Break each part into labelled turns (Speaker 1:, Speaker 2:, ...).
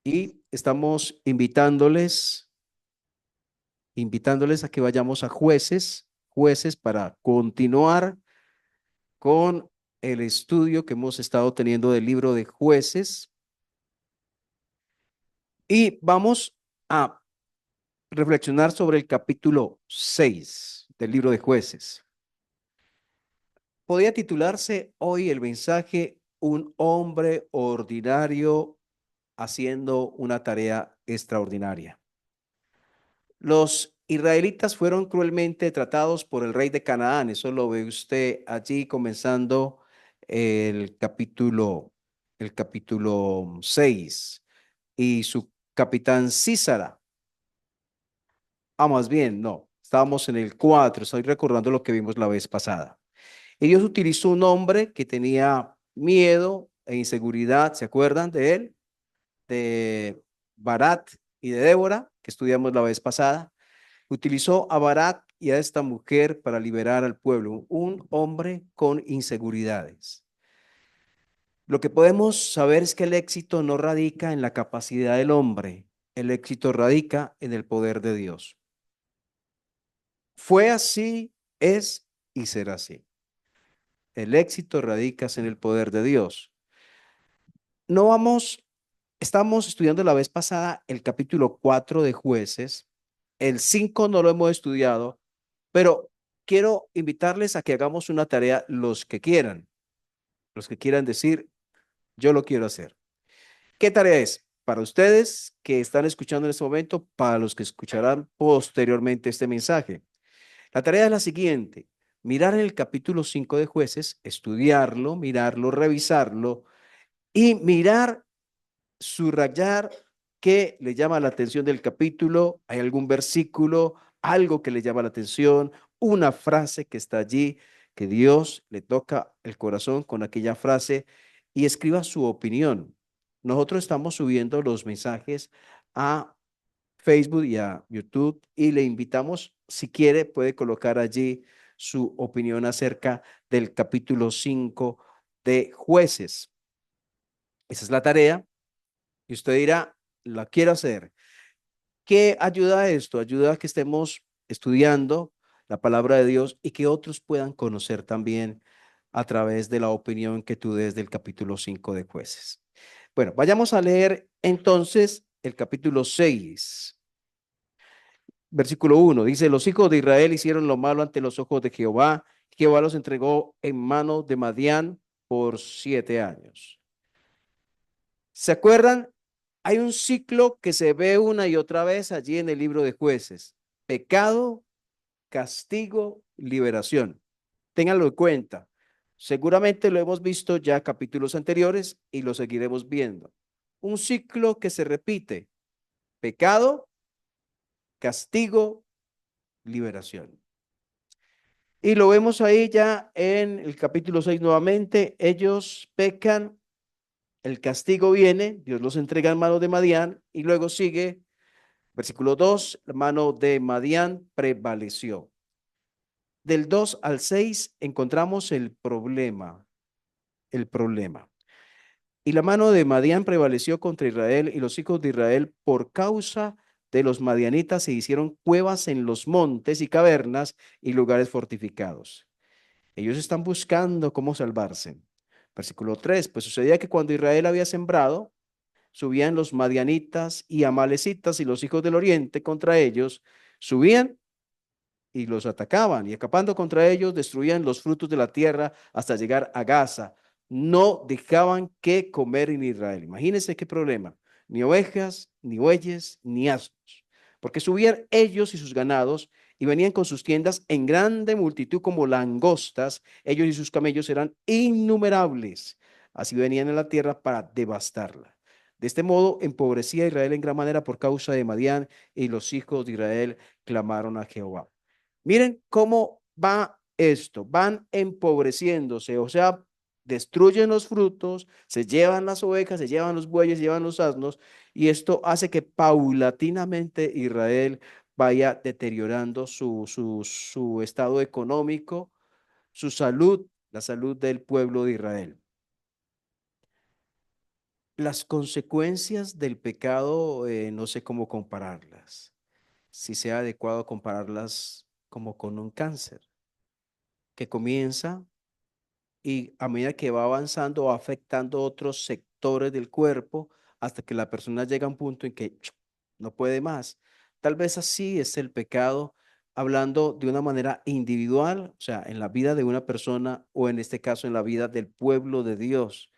Speaker 1: y estamos invitándoles a que vayamos a jueces para continuar con el estudio que hemos estado teniendo del libro de jueces y vamos a reflexionar sobre el capítulo 6 del libro de jueces. Podría titularse hoy el mensaje Un hombre ordinario haciendo una tarea extraordinaria. Los israelitas fueron cruelmente tratados por el rey de Canaán. Eso lo ve usted allí comenzando el capítulo, el capítulo 6. Y su capitán Císara. Más bien, no. Estábamos en el 4. Estoy recordando lo que vimos la vez pasada. Y Dios utilizó un hombre que tenía miedo e inseguridad. ¿Se acuerdan de él? De Barat y de Débora, que estudiamos la vez pasada. Utilizó a Barak y a esta mujer para liberar al pueblo, un hombre con inseguridades. Lo que podemos saber es que el éxito no radica en la capacidad del hombre, el éxito radica en el poder de Dios. Fue así, es y será así. El éxito radica en el poder de Dios. No vamos, estamos estudiando la vez pasada el capítulo 4 de Jueces. El 5 no lo hemos estudiado, pero quiero invitarles a que hagamos una tarea los que quieran decir, yo lo quiero hacer. ¿Qué tarea es? Para ustedes que están escuchando en este momento, para los que escucharán posteriormente este mensaje. La tarea es la siguiente: mirar el capítulo 5 de Jueces, estudiarlo, mirarlo, revisarlo y mirar, subrayar qué le llama la atención del capítulo. ¿Hay algún versículo, algo que le llama la atención, una frase que está allí, que Dios le toca el corazón con aquella frase y escriba su opinión? Nosotros estamos subiendo los mensajes a Facebook y a YouTube y le invitamos, si quiere, puede colocar allí su opinión acerca del capítulo 5 de Jueces. Esa es la tarea y usted dirá, la quiero hacer. ¿Qué ayuda a esto? Ayuda a que estemos estudiando la palabra de Dios y que otros puedan conocer también a través de la opinión que tú des del capítulo 5 de Jueces. Bueno, vayamos a leer entonces el capítulo 6, versículo 1. Dice, los hijos de Israel hicieron lo malo ante los ojos de Jehová. Jehová los entregó en manos de Madián por 7 años. ¿Se acuerdan? Hay un ciclo que se ve una y otra vez allí en el libro de Jueces: pecado, castigo, liberación. Ténganlo en cuenta. Seguramente lo hemos visto ya capítulos anteriores y lo seguiremos viendo. Un ciclo que se repite: pecado, castigo, liberación. Y lo vemos ahí ya en el capítulo 6 nuevamente. Ellos pecan, el castigo viene, Dios los entrega en manos de Madián y luego sigue. Versículo 2, la mano de Madián prevaleció. Del 2 al 6 encontramos el problema, el problema. Y la mano de Madián prevaleció contra Israel y los hijos de Israel por causa de los madianitas se hicieron cuevas en los montes y cavernas y lugares fortificados. Ellos están buscando cómo salvarse. Versículo 3, pues sucedía que cuando Israel había sembrado, subían los madianitas y amalecitas y los hijos del oriente contra ellos, subían y los atacaban y acampando contra ellos destruían los frutos de la tierra hasta llegar a Gaza. No dejaban que comer en Israel. Imagínense qué problema. Ni ovejas, ni bueyes, ni asnos. Porque subían ellos y sus ganados y venían con sus tiendas en grande multitud como langostas. Ellos y sus camellos eran innumerables. Así venían a la tierra para devastarla. De este modo empobrecía a Israel en gran manera por causa de Madián y los hijos de Israel clamaron a Jehová. Miren cómo va esto, van empobreciéndose, o sea, destruyen los frutos, se llevan las ovejas, se llevan los bueyes, se llevan los asnos, y esto hace que paulatinamente Israel vaya deteriorando su estado económico, su salud, la salud del pueblo de Israel. Las consecuencias del pecado, no sé cómo compararlas. Si sea adecuado compararlas como con un cáncer que comienza y a medida que va avanzando va afectando otros sectores del cuerpo hasta que la persona llega a un punto en que no puede más. Tal vez así es el pecado, hablando de una manera individual, o sea, en la vida de una persona o en este caso en la vida del pueblo de Dios.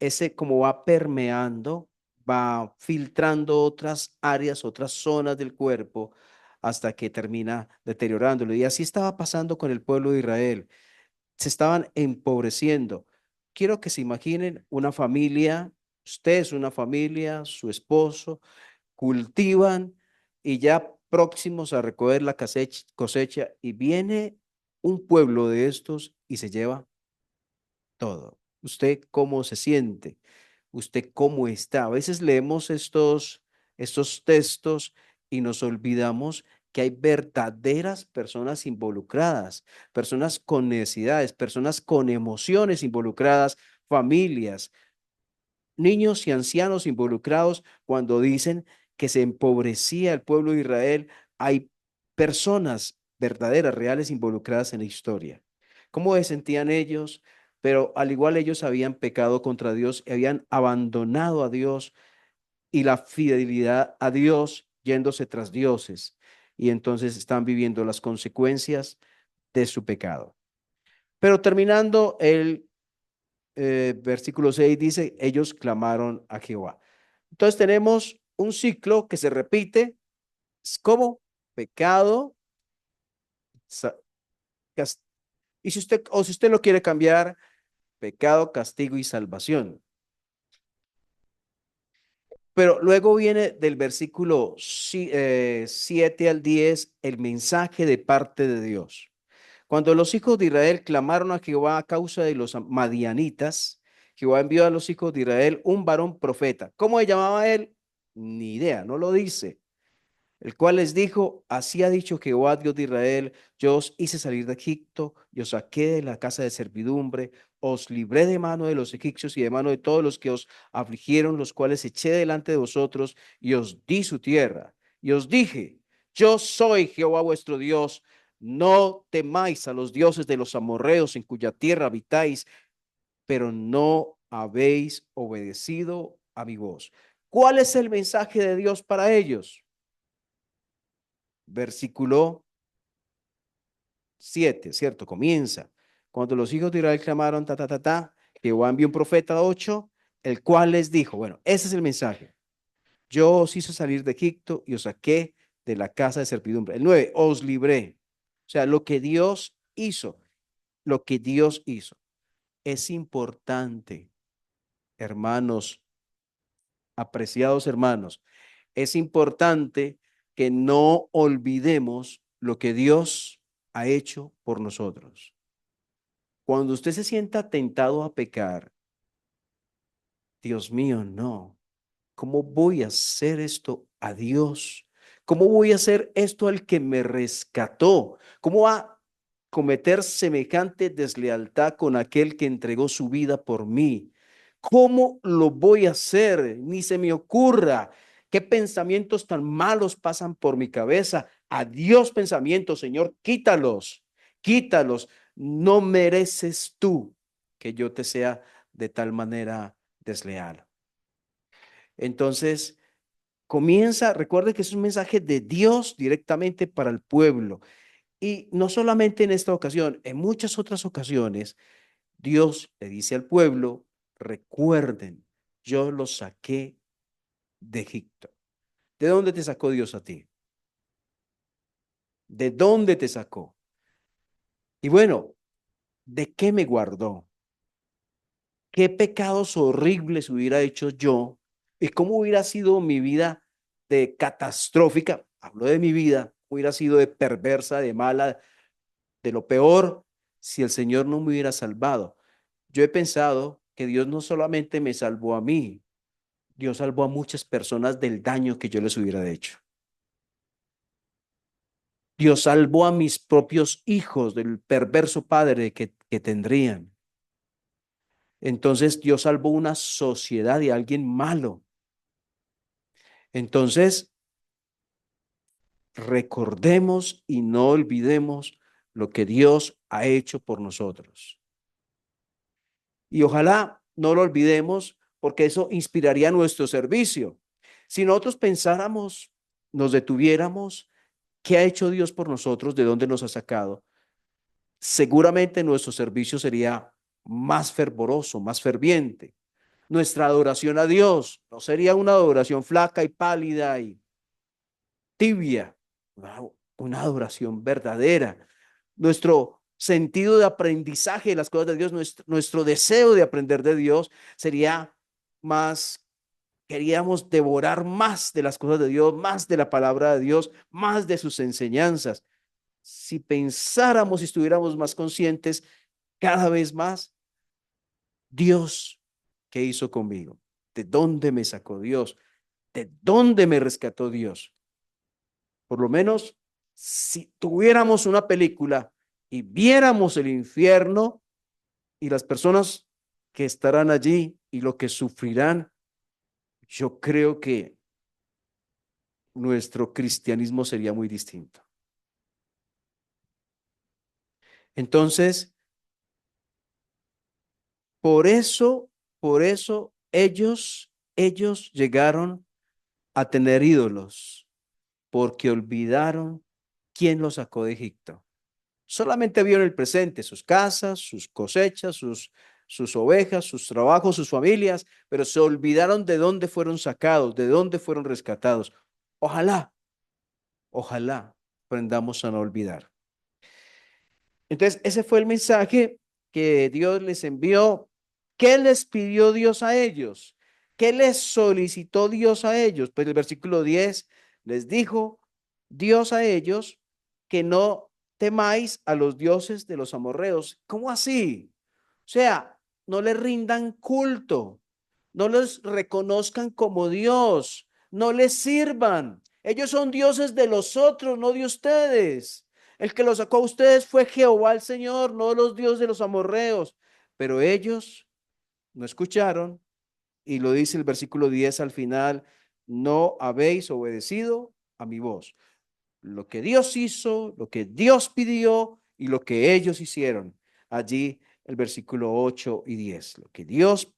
Speaker 1: Ese como va permeando, va filtrando otras áreas, otras zonas del cuerpo hasta que termina deteriorándolo. Y así estaba pasando con el pueblo de Israel. Se estaban empobreciendo. Quiero que se imaginen una familia, usted es una familia, su esposo, cultivan y ya próximos a recoger la cosecha y viene un pueblo de estos y se lleva todo. ¿Usted cómo se siente? ¿Usted cómo está? A veces leemos estos textos y nos olvidamos que hay verdaderas personas involucradas, personas con necesidades, personas con emociones involucradas, familias, niños y ancianos involucrados cuando dicen que se empobrecía el pueblo de Israel. Hay personas verdaderas, reales involucradas en la historia. ¿Cómo se sentían ellos? Pero al igual ellos habían pecado contra Dios y habían abandonado a Dios y la fidelidad a Dios yéndose tras dioses. Y entonces están viviendo las consecuencias de su pecado. Pero terminando el versículo 6 dice, ellos clamaron a Jehová. Entonces tenemos un ciclo que se repite, es como pecado, sa- y si usted, o si usted lo quiere cambiar, pecado, castigo y salvación. Pero luego viene del versículo 7 al 10 el mensaje de parte de Dios. Cuando los hijos de Israel clamaron a Jehová a causa de los madianitas, Jehová envió a los hijos de Israel un varón profeta. ¿Cómo se llamaba él? Ni idea, no lo dice. El cual les dijo, así ha dicho Jehová, Dios de Israel, yo os hice salir de Egipto, y os saqué de la casa de servidumbre, os libré de mano de los egipcios y de mano de todos los que os afligieron, los cuales eché delante de vosotros, y os di su tierra. Y os dije, yo soy Jehová vuestro Dios, no temáis a los dioses de los amorreos en cuya tierra habitáis, pero no habéis obedecido a mi voz. ¿Cuál es el mensaje de Dios para ellos? Versículo 7, ¿cierto? Comienza. Cuando los hijos de Israel clamaron, Jehová envió un profeta 8, el cual les dijo, bueno, ese es el mensaje. Yo os hice salir de Egipto y os saqué de la casa de servidumbre. El 9, os libré. O sea, lo que Dios hizo, lo que Dios hizo. Es importante, hermanos, apreciados hermanos, es importante que no olvidemos lo que Dios ha hecho por nosotros. Cuando usted se sienta tentado a pecar, Dios mío, no. ¿Cómo voy a hacer esto a Dios? ¿Cómo voy a hacer esto al que me rescató? ¿Cómo va a cometer semejante deslealtad con aquel que entregó su vida por mí? ¿Cómo lo voy a hacer? Ni se me ocurra. ¿Qué pensamientos tan malos pasan por mi cabeza? Adiós pensamientos, Señor, quítalos, quítalos. No mereces tú que yo te sea de tal manera desleal. Entonces, comienza, recuerde que es un mensaje de Dios directamente para el pueblo. Y no solamente en esta ocasión, en muchas otras ocasiones, Dios le dice al pueblo, recuerden, yo los saqué de Egipto. ¿De dónde te sacó Dios a ti? ¿De dónde te sacó? Y bueno, ¿de qué me guardó? ¿Qué pecados horribles hubiera hecho yo? ¿Y cómo hubiera sido mi vida de catastrófica? Hablo de mi vida, hubiera sido de perversa, de mala, de lo peor, si el Señor no me hubiera salvado. Yo he pensado que Dios no solamente me salvó a mí, Dios salvó a muchas personas del daño que yo les hubiera hecho. Dios salvó a mis propios hijos del perverso padre que tendrían. Entonces Dios salvó una sociedad de alguien malo. Entonces, recordemos y no olvidemos lo que Dios ha hecho por nosotros. Y ojalá no lo olvidemos porque eso inspiraría nuestro servicio. Si nosotros pensáramos, nos detuviéramos, ¿qué ha hecho Dios por nosotros? ¿De dónde nos ha sacado? Seguramente nuestro servicio sería más fervoroso, más ferviente. Nuestra adoración a Dios no sería una adoración flaca y pálida y tibia, una adoración verdadera. Nuestro sentido de aprendizaje de las cosas de Dios, nuestro deseo de aprender de Dios sería más, queríamos devorar más de las cosas de Dios, más de la palabra de Dios, más de sus enseñanzas. Si pensáramos y estuviéramos más conscientes cada vez más, Dios, ¿qué hizo conmigo? ¿De dónde me sacó Dios? ¿De dónde me rescató Dios? Por lo menos, si tuviéramos una película y viéramos el infierno y las personas que estarán allí y lo que sufrirán, yo creo que nuestro cristianismo sería muy distinto. Entonces, por eso ellos llegaron a tener ídolos, porque olvidaron quién los sacó de Egipto. Solamente vieron el presente, sus casas, sus cosechas, sus ovejas, sus trabajos, sus familias, pero se olvidaron de dónde fueron sacados, de dónde fueron rescatados. Ojalá, ojalá aprendamos a no olvidar. Entonces, ese fue el mensaje que Dios les envió. ¿Qué les pidió Dios a ellos? ¿Qué les solicitó Dios a ellos? Pues el versículo 10 les dijo Dios a ellos que no temáis a los dioses de los amorreos. ¿Cómo así? O sea, no les rindan culto, no les reconozcan como Dios, no les sirvan. Ellos son dioses de los otros, no de ustedes. El que los sacó a ustedes fue Jehová el Señor, no los dioses de los amorreos. Pero ellos no escucharon y lo dice el versículo 10 al final, no habéis obedecido a mi voz. Lo que Dios hizo, lo que Dios pidió y lo que ellos hicieron. Allí el versículo 8 y 10. Lo que Dios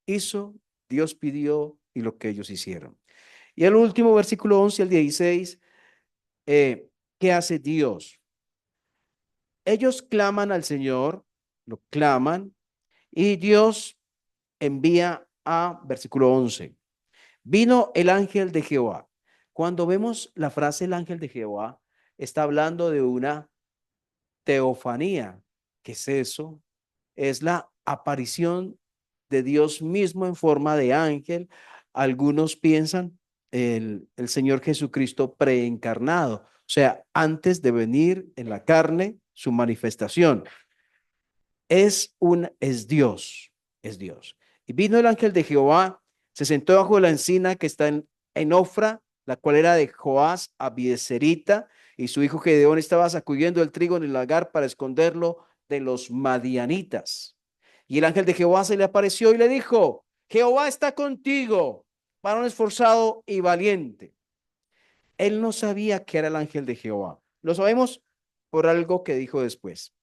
Speaker 1: hizo, Dios pidió y lo que ellos hicieron. Y el último versículo 11 al 16, ¿qué hace Dios? Ellos claman al Señor, lo claman, y Dios envía a, versículo 11, vino el ángel de Jehová. Cuando vemos la frase el ángel de Jehová, está hablando de una teofanía. ¿Qué es eso? Es la aparición de Dios mismo en forma de ángel. Algunos piensan el Señor Jesucristo preencarnado, o sea, antes de venir en la carne, su manifestación. Es Dios, es Dios. Y vino el ángel de Jehová, se sentó bajo la encina que está en Ofra, la cual era de Joás Abieserita, y su hijo Gedeón estaba sacudiendo el trigo en el lagar para esconderlo de los madianitas. Y el ángel de Jehová se le apareció y le dijo, Jehová está contigo, varón esforzado y valiente. Él no sabía que era el ángel de Jehová. Lo sabemos por algo que dijo después.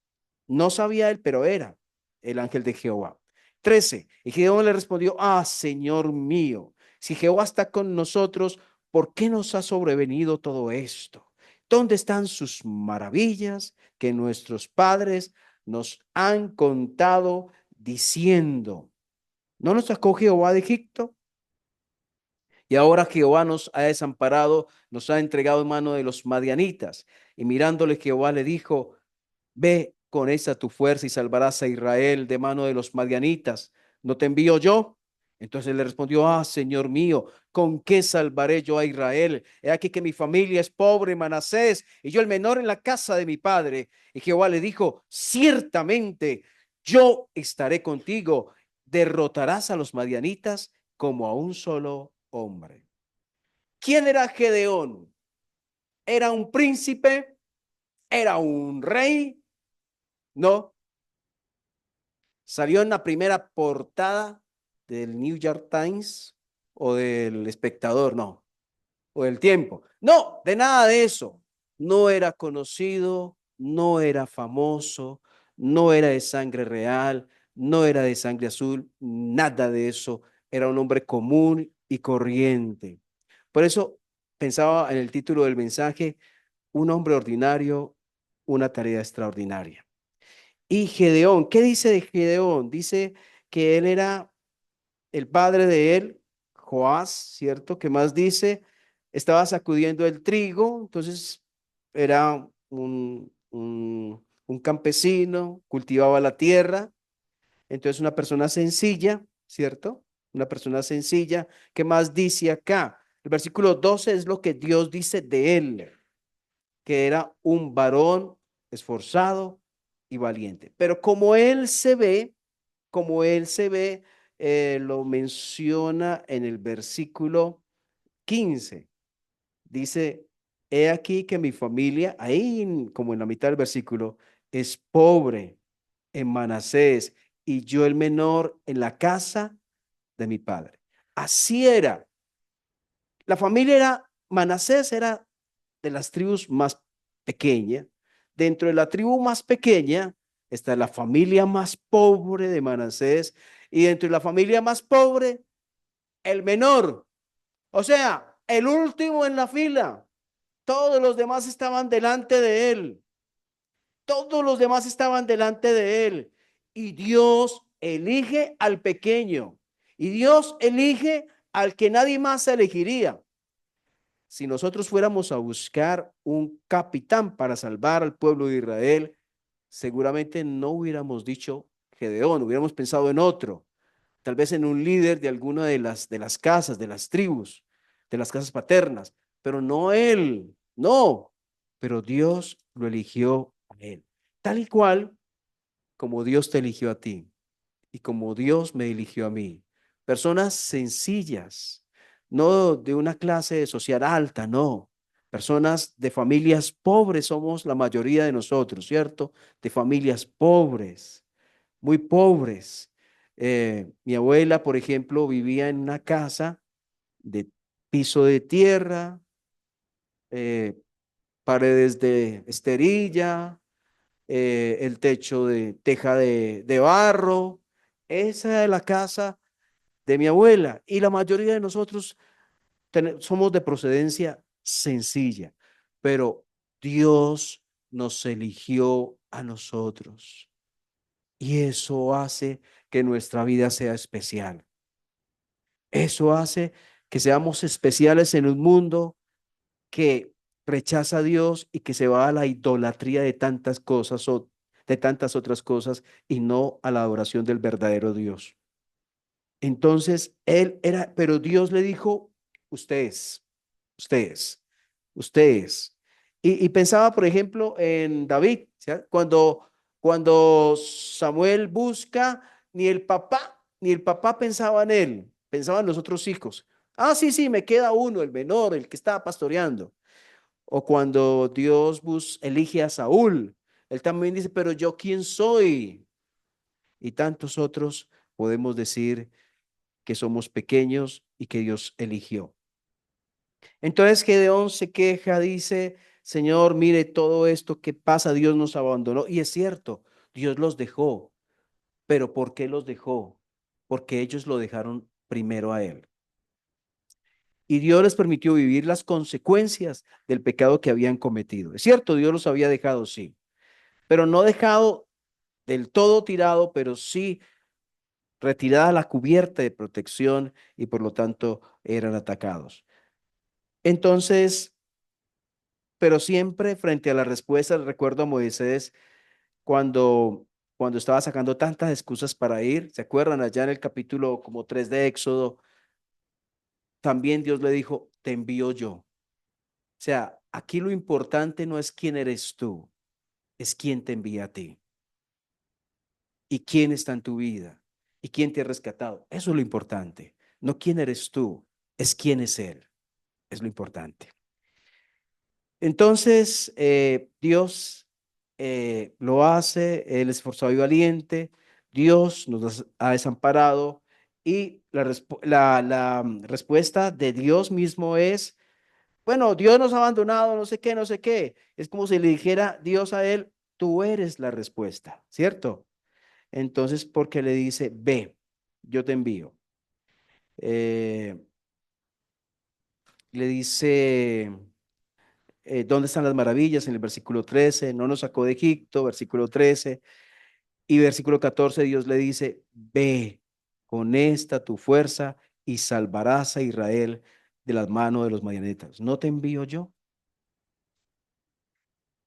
Speaker 1: No sabía él, pero era el ángel de Jehová. 13. Y Jehová le respondió, Señor mío, si Jehová está con nosotros, ¿por qué nos ha sobrevenido todo esto? ¿Dónde están sus maravillas que nuestros padres nos han contado diciendo? ¿No nos sacó Jehová de Egipto? Y ahora Jehová nos ha desamparado, nos ha entregado en mano de los madianitas. Y mirándole Jehová le dijo, ve con esa tu fuerza y salvarás a Israel de mano de los madianitas. ¿No te envío yo? Entonces él le respondió, Señor mío, ¿con qué salvaré yo a Israel? He aquí que mi familia es pobre, Manasés, y yo el menor en la casa de mi padre. Y Jehová le dijo, ciertamente yo estaré contigo, derrotarás a los madianitas como a un solo hombre. ¿Quién era Gedeón? ¿Era un príncipe? ¿Era un rey? No, Salió en la primera portada del New York Times o del Espectador, no, o del Tiempo. No, de nada de eso. No era conocido, no era famoso, no era de sangre real, no era de sangre azul, nada de eso. Era un hombre común y corriente. Por eso pensaba en el título del mensaje, un hombre ordinario, una tarea extraordinaria. Y Gedeón, ¿qué dice de Gedeón? Dice que él era el padre de él, Joás, ¿cierto? ¿Qué más dice? Estaba sacudiendo el trigo, entonces era un campesino, cultivaba la tierra, entonces una persona sencilla, ¿cierto? Una persona sencilla. ¿Qué más dice acá? El versículo 12 es lo que Dios dice de él, que era un varón esforzado y valiente. Pero como él se ve, lo menciona en el versículo 15. Dice, he aquí que mi familia, ahí como en la mitad del versículo, es pobre en Manasés y yo el menor en la casa de mi padre. Así era. La familia era, Manasés era de las tribus más pequeñas. Dentro de la tribu más pequeña está la familia más pobre de Manasés y dentro de la familia más pobre, el menor, o sea, el último en la fila. Todos los demás estaban delante de él. Todos los demás estaban delante de él. Y Dios elige al pequeño. Y Dios elige al que nadie más elegiría. Si nosotros fuéramos a buscar un capitán para salvar al pueblo de Israel, seguramente no hubiéramos dicho Gedeón, hubiéramos pensado en otro, tal vez en un líder de alguna de las casas, de las tribus, de las casas paternas, pero no él, no, pero Dios lo eligió a él, tal y cual como Dios te eligió a ti y como Dios me eligió a mí. Personas sencillas, no de una clase social alta, no. Personas de familias pobres somos la mayoría de nosotros, ¿cierto? De familias pobres, muy pobres. Mi abuela, por ejemplo, vivía en una casa de piso de tierra, eh, paredes de esterilla, el techo de teja de barro. Esa es la casa de mi abuela. Y la mayoría de nosotros somos de procedencia sencilla, pero Dios nos eligió a nosotros. Y eso hace que nuestra vida sea especial. Eso hace que seamos especiales en un mundo que rechaza a Dios y que se va a la idolatría de tantas cosas o de tantas otras cosas y no a la adoración del verdadero Dios. Entonces, él era, pero Dios le dijo, ustedes, ustedes, ustedes. Y pensaba, por ejemplo, en David, ¿sí? Cuando Samuel busca, ni el papá pensaba en él, pensaba en los otros hijos. Ah, sí, sí, me queda uno, el menor, el que estaba pastoreando. O cuando Dios elige a Saúl, él también dice, pero yo quién soy. Y tantos otros podemos decir que somos pequeños y que Dios eligió. Entonces Gedeón se queja, dice, Señor, mire todo esto que pasa, Dios nos abandonó. Y es cierto, Dios los dejó, pero ¿por qué los dejó? Porque ellos lo dejaron primero a Él. Y Dios les permitió vivir las consecuencias del pecado que habían cometido. Es cierto, Dios los había dejado, sí, pero no dejado del todo tirado, pero sí retirada la cubierta de protección y por lo tanto eran atacados. Entonces, pero siempre frente a la respuesta, recuerdo a Moisés cuando estaba sacando tantas excusas para ir, ¿se acuerdan? Allá en el capítulo como 3 de Éxodo, también Dios le dijo, te envío yo. O sea, aquí lo importante no es quién eres tú, es quién te envía a ti y quién está en tu vida y quién te ha rescatado. Eso es lo importante, no quién eres tú, es quién es Él, es lo importante. Entonces, Dios lo hace, el esforzado y valiente. Dios nos ha desamparado y la respuesta de Dios mismo es, bueno, Dios nos ha abandonado, no sé qué, no sé qué. Es como si le dijera Dios a él, tú eres la respuesta, ¿cierto? Entonces, porque le dice, ve, yo te envío. Eh, le dice, ¿dónde están las maravillas? En el versículo 13, no nos sacó de Egipto, versículo 13. Y versículo 14, Dios le dice, ve con esta tu fuerza y salvarás a Israel de las manos de los madianitas. ¿No te envío yo?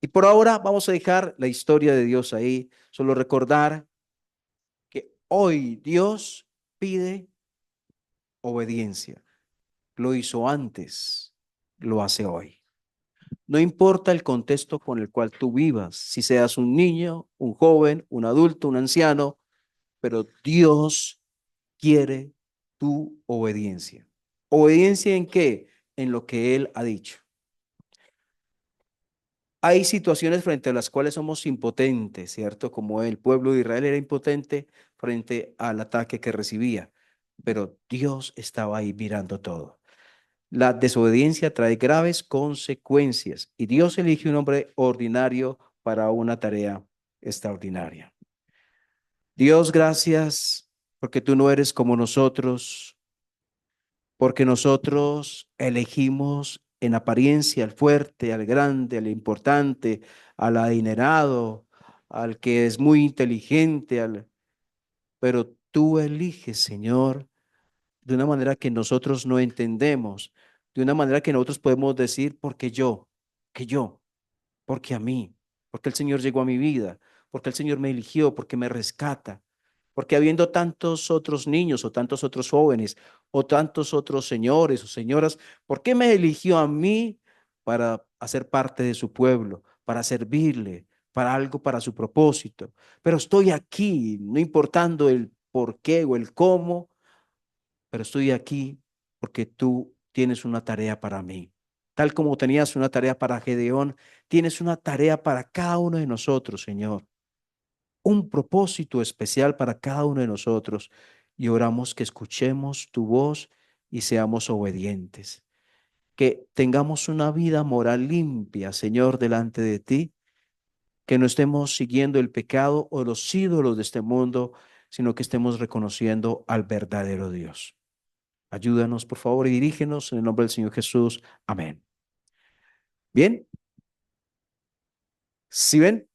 Speaker 1: Y por ahora vamos a dejar la historia de Dios ahí, solo recordar que hoy Dios pide obediencia. Lo hizo antes, lo hace hoy. No importa el contexto con el cual tú vivas, si seas un niño, un joven, un adulto, un anciano, pero Dios quiere tu obediencia. ¿Obediencia en qué? En lo que Él ha dicho. Hay situaciones frente a las cuales somos impotentes, ¿cierto? Como el pueblo de Israel era impotente frente al ataque que recibía, pero Dios estaba ahí mirando todo. La desobediencia trae graves consecuencias y Dios elige un hombre ordinario para una tarea extraordinaria. Dios, gracias porque tú no eres como nosotros, porque nosotros elegimos en apariencia al fuerte, al grande, al importante, al adinerado, al que es muy inteligente, pero tú eliges, Señor, de una manera que nosotros no entendemos, de una manera que nosotros podemos decir, porque yo, que yo, porque a mí, porque el Señor llegó a mi vida, porque el Señor me eligió, porque me rescata, porque habiendo tantos otros niños o tantos otros jóvenes o tantos otros señores o señoras, ¿por qué me eligió a mí para hacer parte de su pueblo, para servirle, para algo, para su propósito? Pero estoy aquí, no importando el por qué o el cómo, pero estoy aquí porque tú tienes una tarea para mí. Tal como tenías una tarea para Gedeón, tienes una tarea para cada uno de nosotros, Señor. Un propósito especial para cada uno de nosotros. Y oramos que escuchemos tu voz y seamos obedientes. Que tengamos una vida moral limpia, Señor, delante de ti. Que no estemos siguiendo el pecado o los ídolos de este mundo, sino que estemos reconociendo al verdadero Dios. Ayúdanos, por favor, y dirígenos en el nombre del Señor Jesús. Amén. Bien, si ven,